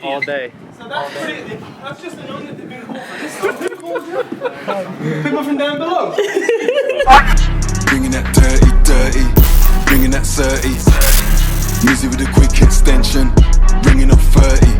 All day. So that's pretty, that's just the number that they've been called for this stuff. Who called you? People from down below. Bringing that dirty, bringing that 30. Music with a quick extension, bringing up 30.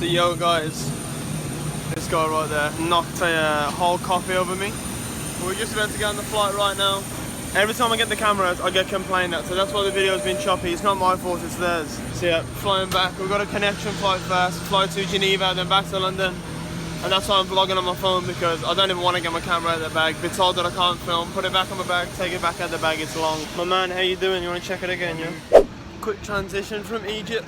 Yo guys, this guy right there knocked a whole coffee over me. We're just about to get on the flight right now. Every time I get the camera out, I get complained at, so that's why the video's been choppy. It's not my fault, it's theirs. So yeah, flying back. We've got a connection flight first, fly to Geneva, then back to London. And that's why I'm vlogging on my phone, because I don't even want to get my camera out of the bag. Be told that I can't film, put it back on my bag, take it back out of the bag, it's long. My man, how you doing? You want to check it again, yeah? Quick transition from Egypt.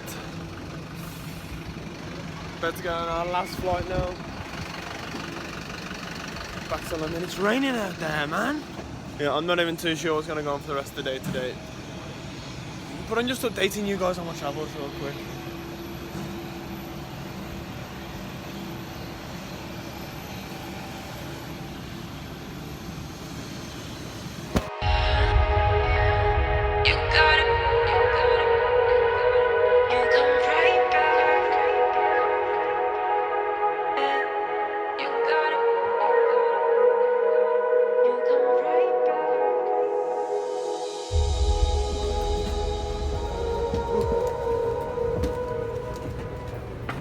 About to go on our last flight now. Back to London. It's raining out there, man. Yeah, I'm not even too sure what's going to go on for the rest of the day today. But I'm just updating you guys on my travels real quick.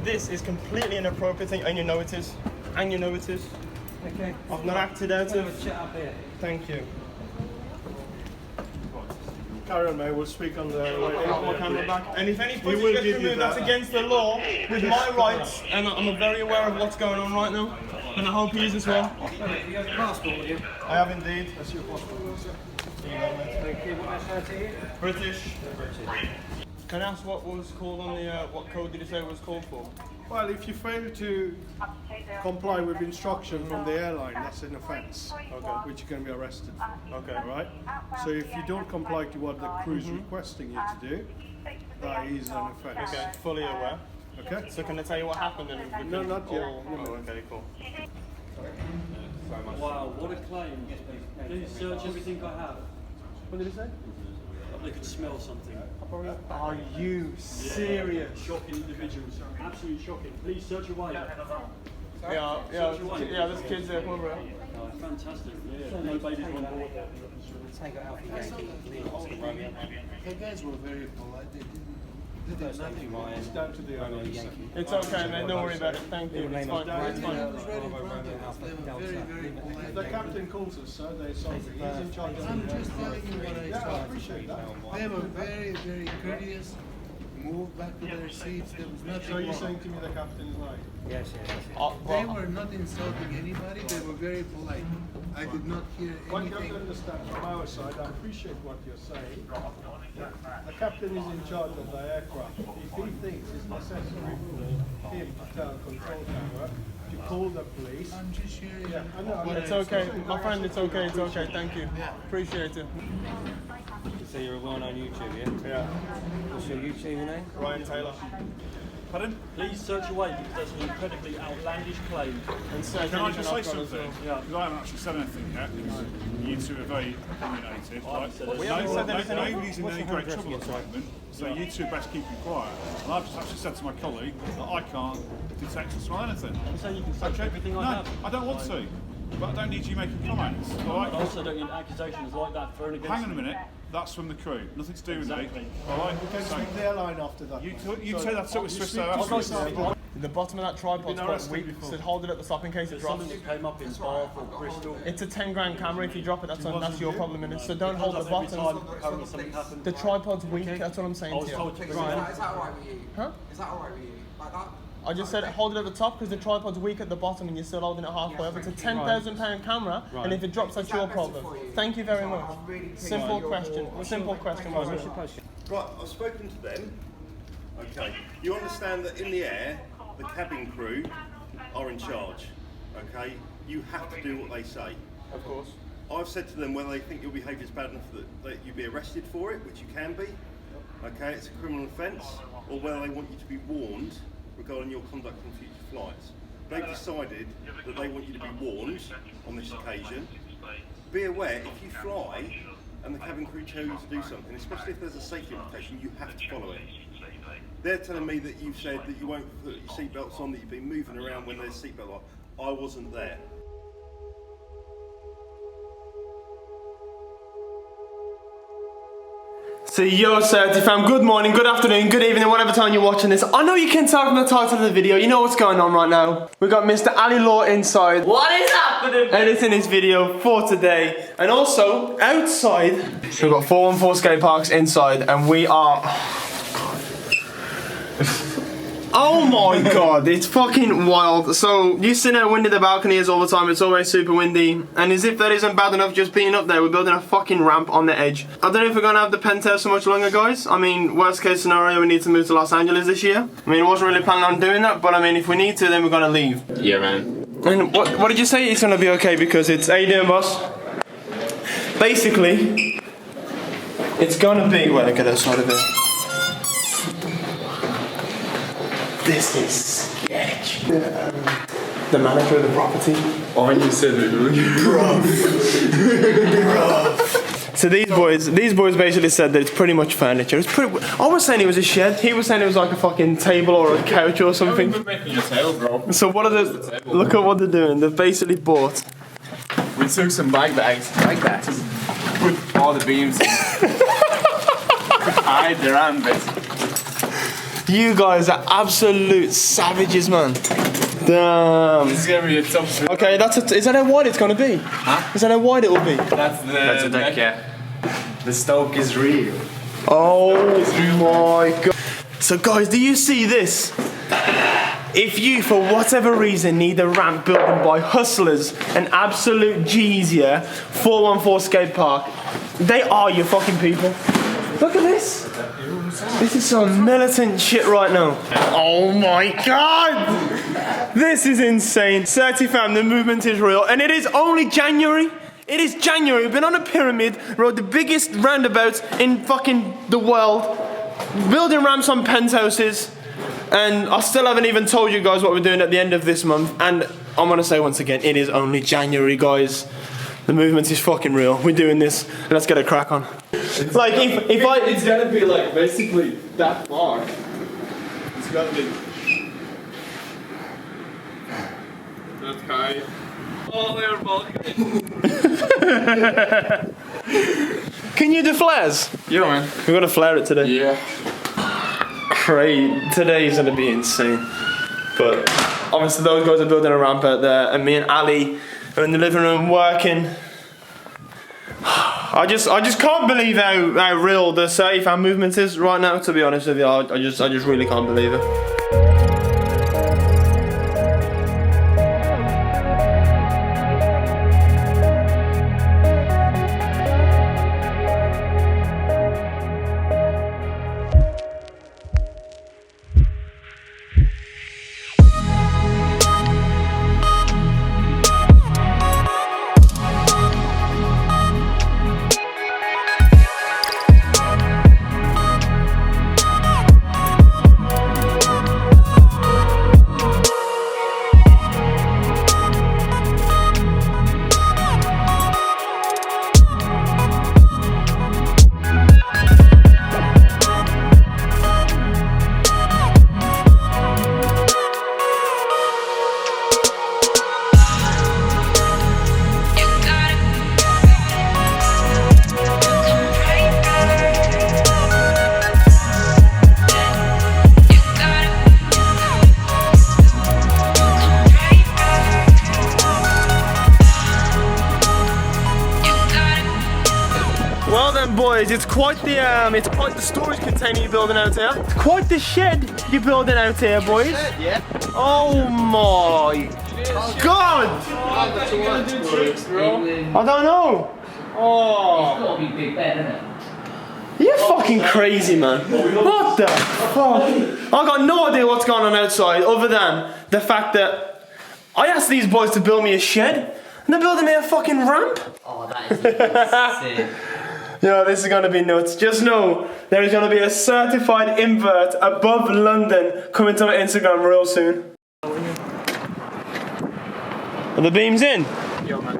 This is completely inappropriate thing, and you know it is. And you know it is. Okay. I've not acted out of. Up here. Thank you. Carry on, mate. We'll speak on the way. I've got my camera back. And if any footage gets removed, that's against the law, with my rights, and I'm very aware of what's going on right now. And I hope he is as well. You have a passport with you? I have indeed. That's your passport. Thank you. What nationality are you? British. Can I ask what was called on the, what code did you say it was called for? Well, if you fail to comply with instruction from the airline, that's an offence, which you can be arrested for. Okay. Right? So if you don't comply to what the crew is requesting you to do, that is an offence. Okay, fully aware. Okay? So can I tell you what happened then? No, not yet. Oh, okay, cool. Wow, what a claim. Please search everything I have. What did he say? They could smell something. Are you serious? Shocking individuals. Absolutely shocking. Please search away. Yeah, there's kids there, come on, bro. Oh, fantastic. Yeah. No babies on board. Take it out for Yankee. The guys were very polite. They did nothing wrong. It's down to the airline. It's okay, man. Don't worry about it. Thank you. It's fine. It's fine. I was right in front of us. They were very, very polite. The captain calls us, sir. He's in charge of I'm just telling you what I Yeah, I saw. appreciate that. They were very, very courteous. Moved back to their seats. There was nothing So you're wrong. saying to me the captain's right? Yes, yes. They were not insulting anybody. They were very polite. I did not hear What you have to anything. understand from our side, I appreciate what you're saying. The captain is in charge of the aircraft. If he thinks it's necessary for him to tell control tower to call the police, I'm just sharing. yeah, I know. It's okay. My friend, it's okay. It's okay. Thank you. Appreciate it. So you're a well-known YouTuber, yeah? Yeah. What's your YouTube name? Ryan Taylor. Pardon? Please search away because that's an incredibly outlandish claim. And so Can I just say something? Yeah. Because I haven't actually said anything yet, because you two are very opinionated. Right? said anything. We haven't said anything. Nobody's in any great trouble at the moment, so you two best keep it quiet. And I've just actually said to my colleague that I can't detect or smell anything. I'm saying you can search everything No, I have. I don't want to. But I don't need you making comments. All right? I also don't need accusations like that thrown against Hang on a minute. That's from the crew. Nothing to do with Exactly. me. All right? You can So speak the airline after that. you So take that up with Swiss Air. you speak to The bottom of that tripod's been quite arrested weak, before. so hold it at the top in case it drops. Something that came up in Bath or Bristol. It's a 10 grand camera. If you drop it, that's your problem in it. So don't hold the Every bottom. time apparently something happened. The tripod's weak. That's what I'm I saying was to you. told to bring Ryan. it Is that alright with you? Huh? Is that alright with you? Like that? I just said hold it at the top because the tripod's weak at the bottom and you're still holding it halfway up. It's a £10,000 camera, and if it drops, that's your problem. Thank you very much. Simple question. Simple question. Right, I've spoken to them. Okay, you understand that in the air, the cabin crew are in charge. Okay, you have to do what they say. Of course. I've said to them whether they think your behaviour is bad enough that you be arrested for it, which you can be. Okay, it's a criminal offence, or whether they want you to be warned regarding your conduct on future flights. They've decided that they want you to be warned on this occasion. Be aware, if you fly and the cabin crew tell you to do something, especially if there's a safety implication, you have to follow it. They're telling me that you've said that you won't put your seatbelts on, that you've been moving around when there's seatbelt on. I wasn't there. So yo CERTIFAM, good morning, good afternoon, good evening, whatever time you're watching this. I know you can tell from the title of the video, you know what's going on right now. We've got Mr. Ali Law inside. What is happening? Editing his video for today. And also, outside, we've got 414 skate parks inside and we are... Oh my god, it's fucking wild. So, you see how windy the balcony is all the time, it's always super windy. And as if that isn't bad enough just being up there, we're building a fucking ramp on the edge. I don't know if we're gonna have the Penthouse so much longer, guys. I mean, worst case scenario, we need to move to Los Angeles this year. I mean, I wasn't really planning on doing that, but I mean, if we need to, then we're gonna leave. Yeah, man. And what did you say? It's gonna be okay because it's... How you doing, boss? Basically, it's gonna be... Wait, get outside of it. This is sketch. The manager of the property. Oh, you said it. So these boys basically said that it's pretty much furniture. It's pretty. I was saying it was a shed. He was saying it was like a fucking table or a couch or something. You're making your tail, bro. So what are they? Look at what they're doing. They've basically bought. We took some bike bags. Put all the beams in. Hide their armpits. You guys are absolute savages, man. Damn. This is gonna be a top three. Okay, is that how wide it's gonna be? Huh? Is that how wide it will be? That's the deck, yeah. The stoke is real. Oh my god. So guys, do you see this? If you, for whatever reason, need a ramp built by hustlers and absolute G's, yeah, 414 skate park, they are your fucking people. Look at this. This is some militant shit right now. Oh my god! This is insane. CERTIFAM, the movement is real. And it is only January. It is January. We've been on a pyramid, rode the biggest roundabouts in fucking the world, building ramps on penthouses, and I still haven't even told you guys what we're doing at the end of this month. And I'm gonna say once again, it is only January, guys. The movement is fucking real. We're doing this. Let's get a crack on. Like if I... It's gonna be like basically that far. It's gonna be... That high. Oh, they're balcony. Can you do flares? Yeah, man. We're gonna flare it today. Yeah. Great. Today is gonna be insane. But obviously those guys are building a ramp out there and me and Ali are in the living room working. I just can't believe how real the CERTIFAM movement is right now, to be honest with you. I just really can't believe it. boys, it's quite the storage container you're building out here. It's quite the shed you're building out here, boys. Yeah. Oh my God! I don't know. Oh. It's gotta be big bed, isn't it? You're fucking crazy, man. What the fuck? I got no idea what's going on outside other than the fact that I asked these boys to build me a shed and they're building me a fucking ramp. Oh, that is sick. Yo, this is gonna be nuts. Just know there is gonna be a certified invert above London coming to my Instagram real soon. Are the beams in? Yo, man.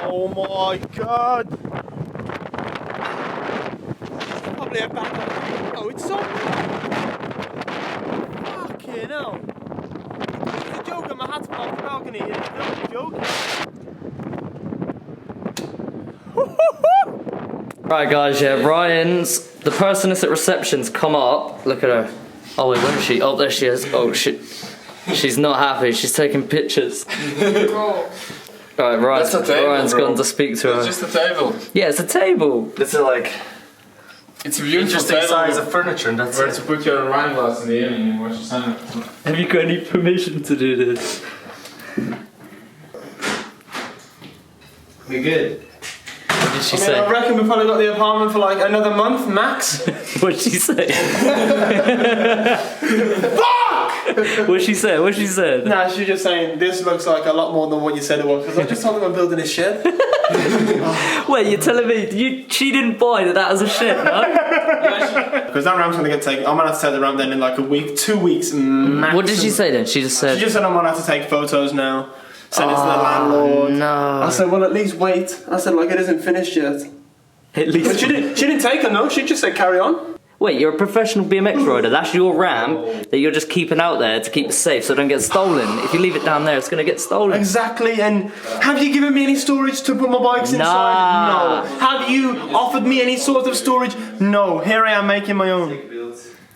Oh my God! Probably a bad one. Oh, it's so. Fucking hell! It's a joke. My hat's off the balcony. It's not a joke. Right, guys, yeah, Ryan's, the personess at reception's come up. Look at her. Oh, wait, where is she? Oh, there she is. Oh, shit. She's not happy. She's taking pictures. Right, Ryan's gone to speak to her. It's just a table. Yeah, it's a table. It's a beautiful Interesting table size of furniture, and that's where it. to put your wine glass in the evening and watch the sun. Have you got any permission to do this? We good. What did she I say? reckon we've probably got the apartment for like another month max. What did she say? Fuck! What she said? What she said? Nah, she's just saying this looks like a lot more than what you said it was. Because I just told them I'm building a shed. Wait, you're telling me she didn't buy that as a shed, no? Because that ramp's gonna get taken. I'm gonna have to take the ramp then in like a week, 2 weeks maximum. What did she say then? She just said. She just said I'm gonna have to take photos now. Send it to the landlord. No. I said, well, at least wait. I said, like, it isn't finished yet. At least. But she didn't take her, no. She just said, carry on. Wait, you're a professional BMX rider. That's your ramp that you're just keeping out there to keep it safe so it don't get stolen. If you leave it down there, it's gonna get stolen. Exactly. And have you given me any storage to put my bikes inside? No. Have you offered me any sort of storage? No. Here I am making my own.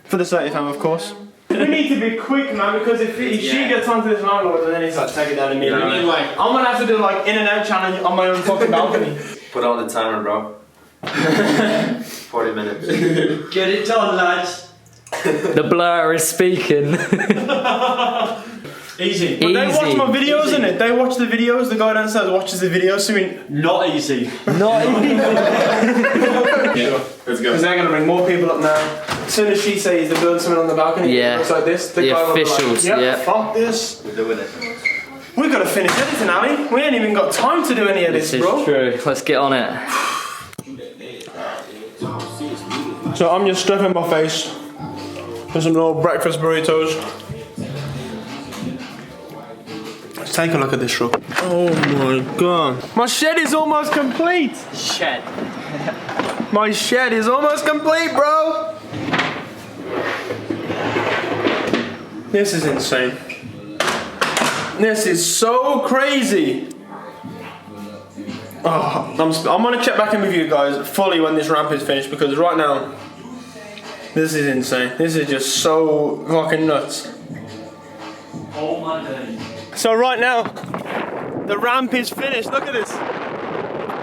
For the CERTIFAM, of course. We need to be quick, man, because if she gets onto this landlord and then he's like, take it down immediately. I'm gonna have to do like in and out challenge on my own fucking balcony. Put on the timer, bro. 40 minutes. Get it done, lads. The blur is speaking. Easy. But they watch my videos, innit? They watch the videos. The guy downstairs watches the videos, so Not easy. Not easy. Yeah, let's go. because they're gonna bring more people up now. As soon as she says they're doing something on the balcony, Yeah. it looks like this. The The guy will be officials, like, yeah. fuck this. We're doing it. We gotta finish editing, Ali. We ain't even got time to do any of this, This is bro. true. Let's get on it. So I'm just stuffing my face with some little breakfast burritos. Let's take a look at this truck. Oh my god. My shed is almost complete. Shed. My shed is almost complete, bro. This is insane. This is so crazy. Oh, I'm gonna check back in with you guys fully when this ramp is finished, because right now this is insane. This is just so fucking nuts. Oh my days. So right now the ramp is finished. Look at this.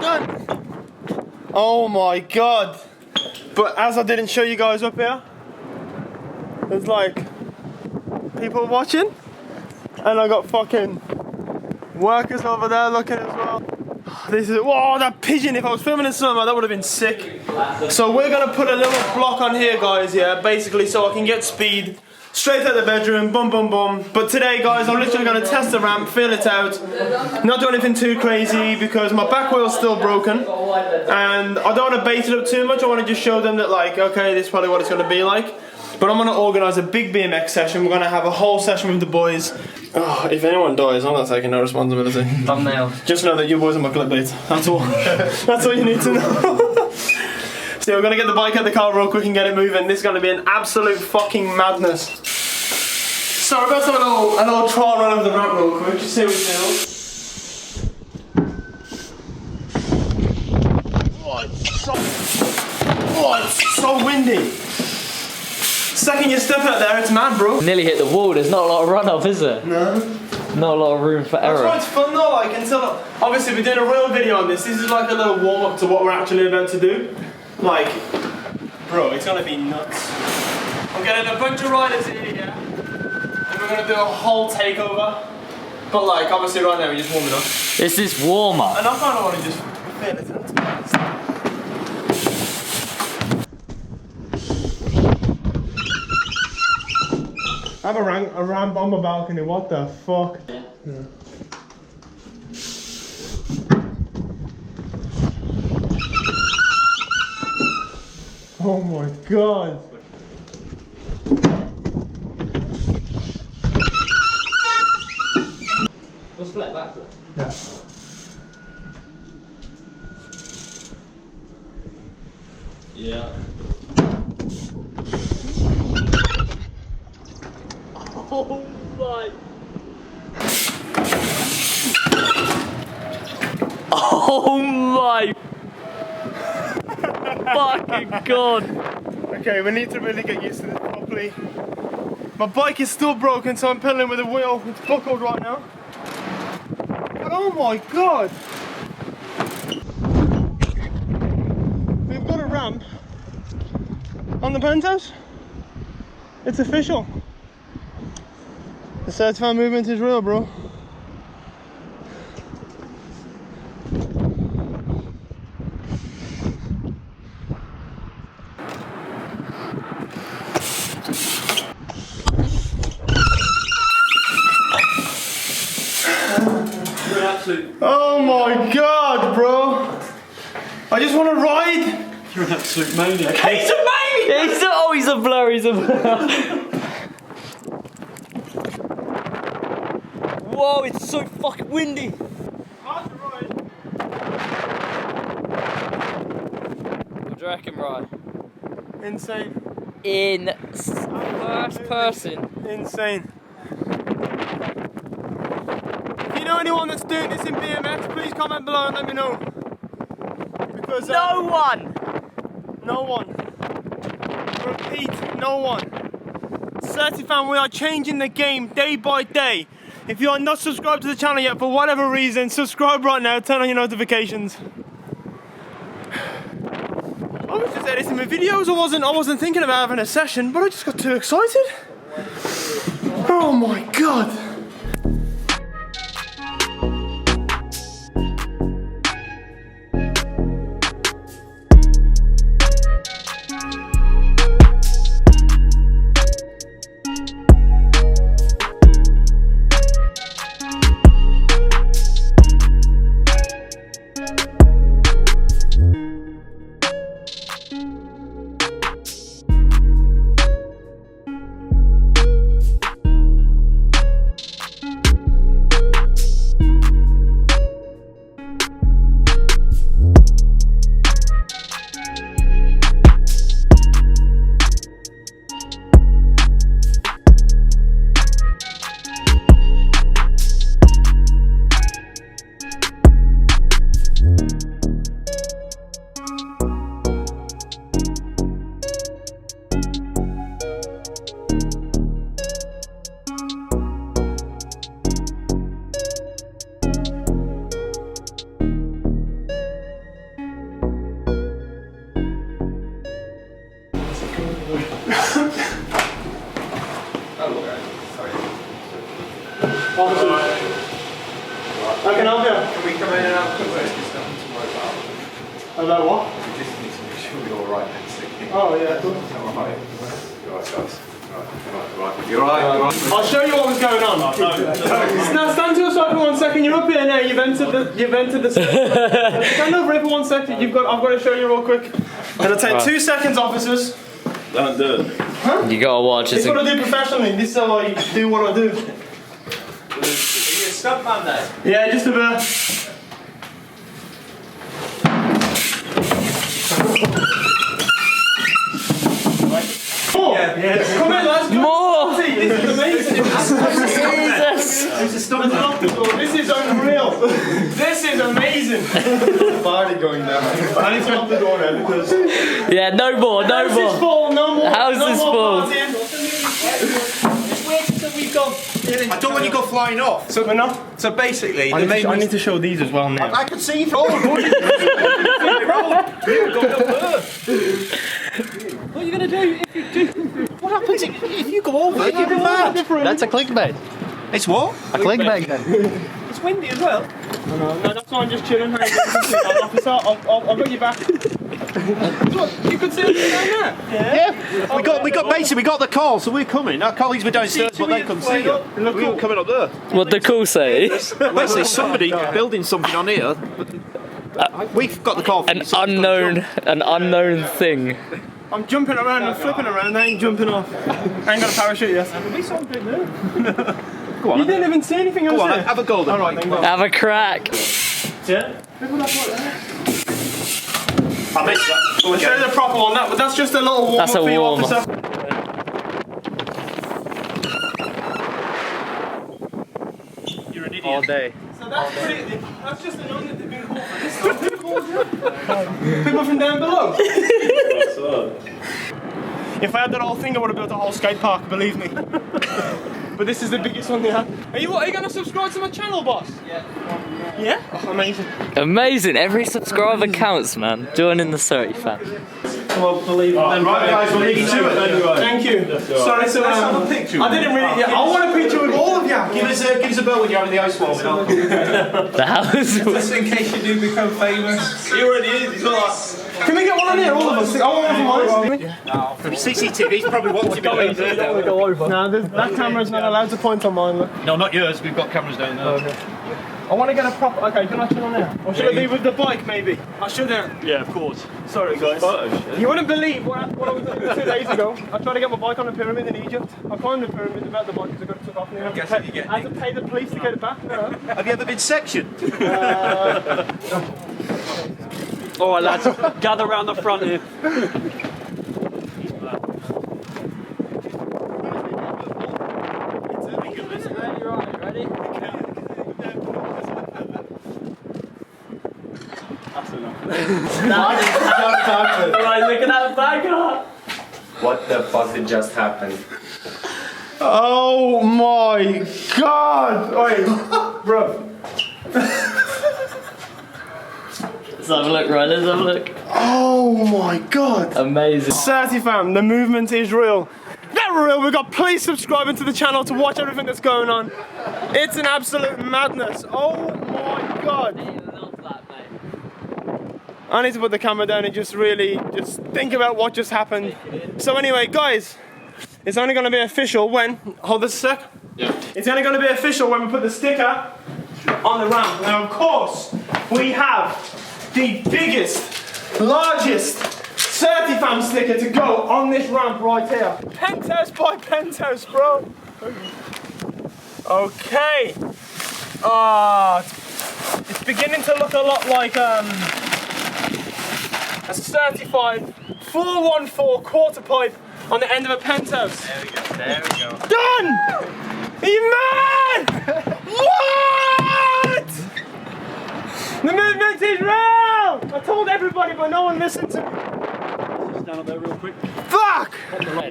Done. Oh my god. But as I didn't show you guys up here, there's like people watching, and I got fucking workers over there looking as well. This is, whoa, that pigeon, if I was filming in summer, that would have been sick. So we're gonna put a little block on here, guys, yeah, basically so I can get speed straight out the bedroom, boom, boom, boom. But today, guys, I'm literally gonna test the ramp, feel it out, not do anything too crazy because my back wheel's still broken, and I don't wanna bait it up too much. I wanna just show them that, like, okay, this is probably what it's gonna be like. But I'm gonna organise a big BMX session. We're gonna have a whole session with the boys. Oh, if anyone dies, I'm not taking no responsibility. Thumbnail. Just know that you boys are my clickbait. That's all. That's all you need to know. So we're gonna get the bike out the car real quick and get it moving. This is gonna be an absolute fucking madness. So we're about to have a little trial run over the ramp real quick. Just see how we feel. Oh, it's so windy. Second you step out there, it's mad, bro. Nearly hit the wall. There's not a lot of run up, is there? No. Not a lot of room for That's error. why it's fun though, like until obviously we're doing a real video on this. This is like a little warm up to what we're actually about to do. Like, bro, it's gonna be nuts. I'm getting a bunch of riders in here, and we're gonna do a whole takeover. But like, obviously right now we're just warming up. This is warm up. And I kind of want to just feel it. I have a ramp on my balcony, what the fuck? Yeah. Oh my god. Let's play it back then. Yeah. Yeah. Oh my. Oh my fucking god. Okay, we need to really get used to this properly. My bike is still broken, so I'm pedaling with a wheel. It's buckled right now. But oh my god! We've got a ramp on the Penthouse. It's official. The CERTIFAM movement is real, bro. Oh my god, bro! I just want to ride! You're an absolute maniac. He's a maniac! He's a blur, he's a blur. Whoa, it's so fucking windy. Hard to ride. What do you reckon, Ryan? Insane. In first person. Insane. If you know anyone that's doing this in BMX, please comment below and let me know. Because No one! no one. Repeat, no one. CERTIFAM, we are changing the game day by day. If you are not subscribed to the channel yet for whatever reason, subscribe right now, turn on your notifications. I was just editing my videos, I wasn't thinking about having a session, but I just got too excited. Oh my god. I can help you. Can we come in and have a quick word? There's nothing to worry about. About what? We just need to make sure we're all right, basically. Oh yeah, cool. All right. You're right, guys. Right. You're right. I'll show you what was going on. Now stand to the side for 1 second. You're up here now. You've entered the. Stand over here for 1 second. I've got to show you real quick. It'll take 2 seconds, officers. Don't do it. Huh? You gotta watch. It's what I do professionally. This is how I do what I do. Are you a stuntman then? Yeah, just a bit. More! Yeah. Come in, lads. More! See, this is amazing. Jesus! This is unreal. This is amazing. Party going down. I need to lock the door now because. Yeah, no more, no House is more. full, no more. House no is more full. partying. Just wait until we go. I don't want you to go flying off. So we're not. So basically, I need to show these as well now. I can see you. Oh, What are you going to do if you do? what happens if you go over? You'll be mad. That's a clickbait. It's what? A clickbait then. It's windy as well. No, that's why I'm just chilling. Officer, I'll got you back. What? You could see us down there? Yeah. We got the call, so we're coming. Our colleagues were downstairs, but they couldn't see you. We were coming up there. What the call say? Basically, somebody building something on here. We've got the call. An unknown thing. I'm jumping around and flipping around and I ain't jumping off. I ain't got a parachute yet. Go on. You didn't even see anything else. Go on, there? have a go then. Alright, then go. Have a crack. Yeah. I missed that. Go Show you the proper one. That's just a little warm That's up a for you, warm-up. officer. You're an idiot. All day. So that's just an onion they've been called for this stuff. Who called you? People from down below. If I had that whole thing, I would have built a whole skate park, believe me. But this is the biggest one they have. Are you going to subscribe to my channel, boss? Yeah. Yeah? Oh, amazing. Amazing. Every subscriber counts, man. Join in the CERTIFAM. Well, believe it. Right, guys, we'll leave you to it. Thank you. Sorry, so Let's have a picture. I didn't really. Yeah, I want a picture with all of you. Give us a bell when you're having the ice warming up. The house. Just in case you do become famous. He already is. He's not. Can we get one on here, all of us? I want one from From CCTV's probably watching me. go over. No, that camera's not allowed to point on mine. Look. No, not yours. We've got cameras down there. Okay. I want to get a proper. Okay, can I turn on there? Or should I be with the bike, maybe? I should. Yeah, of course. Sorry, guys. You wouldn't believe what I was doing 2 days ago. I tried to get my bike on a pyramid in Egypt. I climbed the pyramid without the bike because I got it took off. And I had to pay the police to get it back. No. Have you ever been sectioned? Alright, lads, gather round the front here. Ready? Right, look at that bag up. What the fuck did just happen? Oh my god! Wait, bro. Let's have a look, right? Let's have a look. Oh my god! Amazing. CERTIFAM, the movement is real. Get real, we got please subscribing to the channel to watch everything that's going on. It's an absolute madness. Oh my god. I need to put the camera down and just really think about what just happened. So anyway, guys, it's only going to be official when, hold this a sec. Yeah. It's only going to be official when we put the sticker on the ramp. Now of course, we have the biggest, largest CERTIFAM sticker to go on this ramp right here. Penthouse by Penthouse, bro. Okay. It's beginning to look a lot like a certified 414 quarter pipe on the end of a Penthouse. There we go. There we go. Done! Are you mad? What? The movement is real! I told everybody, but no one listened to me. Just down up there real quick. Fuck!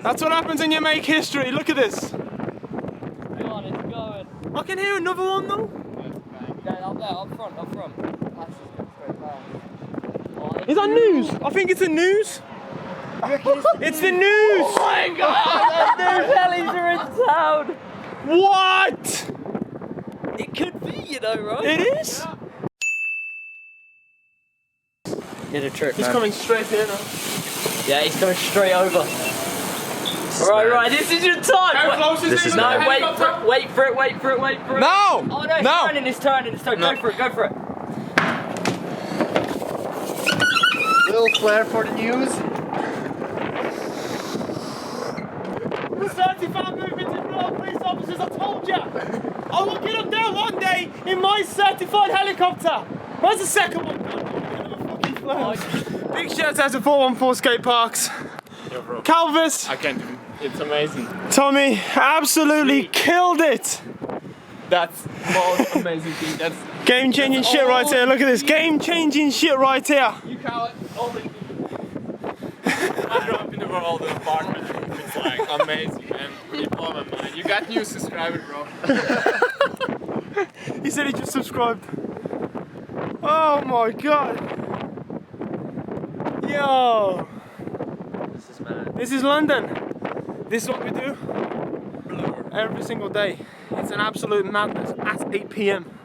That's what happens when you make history. Look at this. Come on, it's going. I can hear another one though. Yeah, up there, up front. Is that news? I think it's the news. It's the news! Oh my god! Those hellies are in town! What? It could be, you know, right? It is? Get a trick, He's man. coming straight here now. Yeah, he's coming straight over. Right, this is your time! How close is it? No, wait for it. No! Oh no, it's turning. No. Go for it. Little flair for the news. The CERTIFAM movement is real, police officers, I told ya! I will get up there one day in my certified helicopter! Where's the second one? Big shout out to 414 Skate Parks. Yo, bro. Calvis. I can't do it. It's amazing. Tommy absolutely killed it! That's the most amazing thing. That's Game changing shit right here, look at this. Game changing shit right here. you call it. I grew up in the world of apartment. It's like amazing, man. You blow my mind. You got new subscriber, bro. He said he just subscribed. Oh my god. Yo. This is mad. This is London. This is what we do every single day. It's an absolute madness at 8 p.m.